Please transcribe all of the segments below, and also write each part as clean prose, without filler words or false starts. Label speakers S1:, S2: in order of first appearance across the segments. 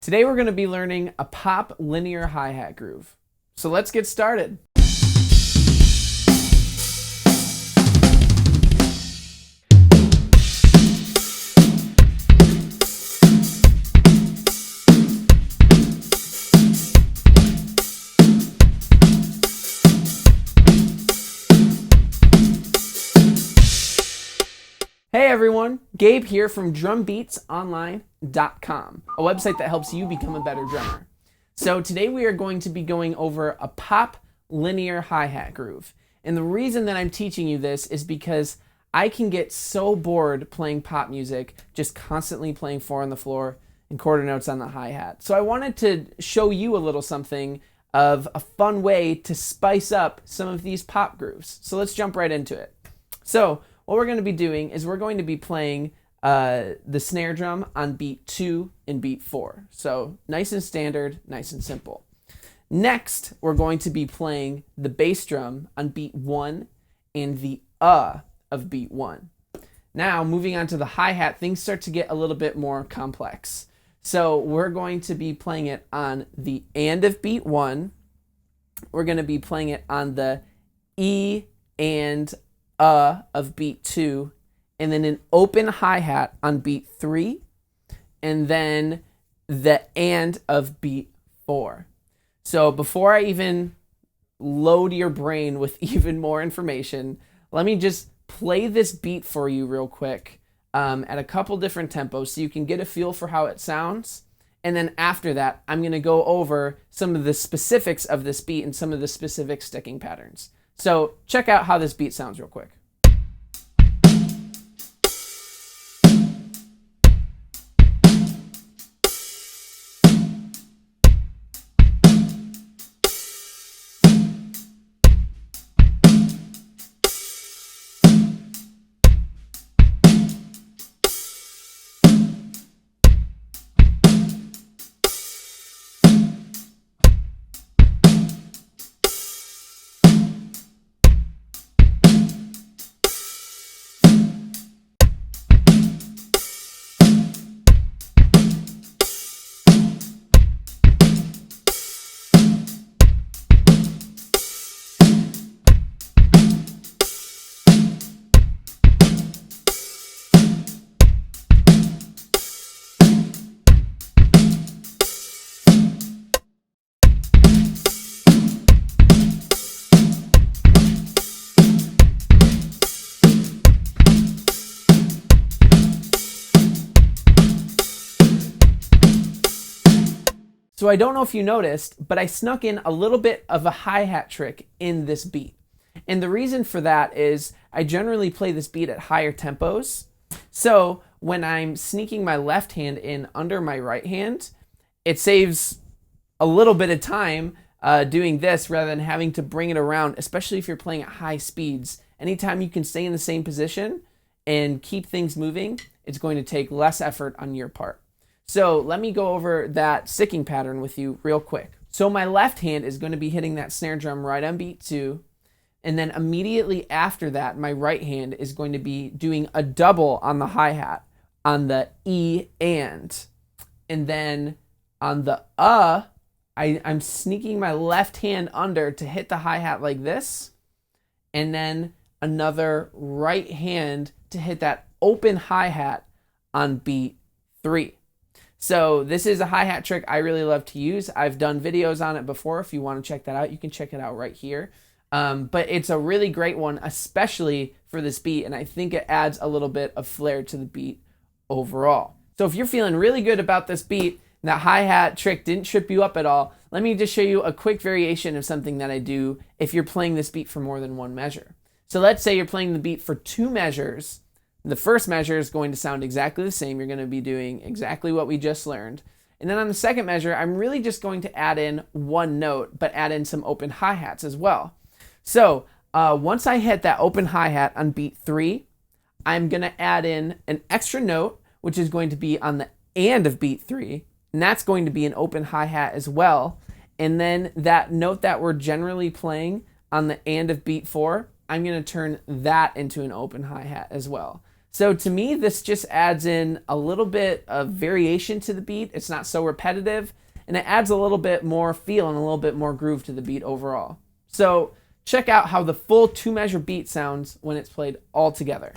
S1: Today we're going to be learning a pop linear hi-hat groove. So let's get started. Hey everyone, Gabe here from drumbeatsonline.com, a website that helps you become a better drummer. So today we are going to be going over a pop linear hi-hat groove. And the reason that I'm teaching you this is because I can get so bored playing pop music, just constantly playing 4 on the floor and quarter notes on the hi-hat. So I wanted to show you a little something of a fun way to spice up some of these pop grooves. So let's jump right into it. So what we're going to be doing is we're going to be playing the snare drum on beat 2 and beat 4. So nice and standard, nice and simple. Next, we're going to be playing the bass drum on beat 1 and the of beat 1. Now, moving on to the hi-hat, things start to get a little bit more complex. So we're going to be playing it on the and of beat 1. We're going to be playing it on the E and of beat 2, and then an open hi-hat on beat 3, and then the and of beat 4. So before I even load your brain with even more information, let me just play this beat for you real quick at a couple different tempos so you can get a feel for how it sounds. And then after that, I'm going to go over some of the specifics of this beat and some of the specific sticking patterns. So check out how this beat sounds real quick. So I don't know if you noticed, but I snuck in a little bit of a hi-hat trick in this beat. And the reason for that is I generally play this beat at higher tempos. So when I'm sneaking my left hand in under my right hand, it saves a little bit of time doing this rather than having to bring it around, especially if you're playing at high speeds. Anytime you can stay in the same position and keep things moving, it's going to take less effort on your part. So let me go over that sticking pattern with you real quick. So my left hand is going to be hitting that snare drum right on beat 2. And then immediately after that, my right hand is going to be doing a double on the hi-hat on the E and. And then on the I'm sneaking my left hand under to hit the hi-hat like this. And then another right hand to hit that open hi-hat on beat 3. So this is a hi-hat trick I really love to use. I've done videos on it before. If you want to check that out, you can check it out right here. But it's a really great one, especially for this beat, and I think it adds a little bit of flair to the beat overall. So if you're feeling really good about this beat, and that hi-hat trick didn't trip you up at all, let me just show you a quick variation of something that I do if you're playing this beat for more than one measure. So let's say you're playing the beat for 2 measures. The first measure is going to sound exactly the same. You're going to be doing exactly what we just learned. And then on the second measure, I'm really just going to add in 1 note, but add in some open hi-hats as well. So once I hit that open hi-hat on beat 3, I'm going to add in an extra note, which is going to be on the and of beat 3. And that's going to be an open hi-hat as well. And then that note that we're generally playing on the and of beat 4, I'm going to turn that into an open hi-hat as well. So to me, this just adds in a little bit of variation to the beat. It's not so repetitive, and it adds a little bit more feel and a little bit more groove to the beat overall. So check out how the full 2-measure beat sounds when it's played all together.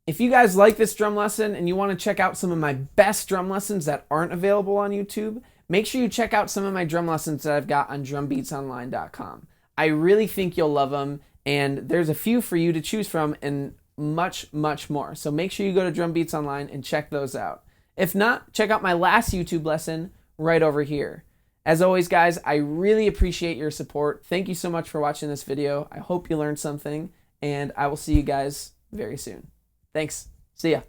S1: If you guys like this drum lesson and you want to check out some of my best drum lessons that aren't available on YouTube, make sure you check out some of my drum lessons that I've got on drumbeatsonline.com. I really think you'll love them, and there's a few for you to choose from and much, much more. So make sure you go to Drum Beats Online and check those out. If not, check out my last YouTube lesson right over here. As always, guys, I really appreciate your support. Thank you so much for watching this video. I hope you learned something, and I will see you guys very soon. Thanks. See ya.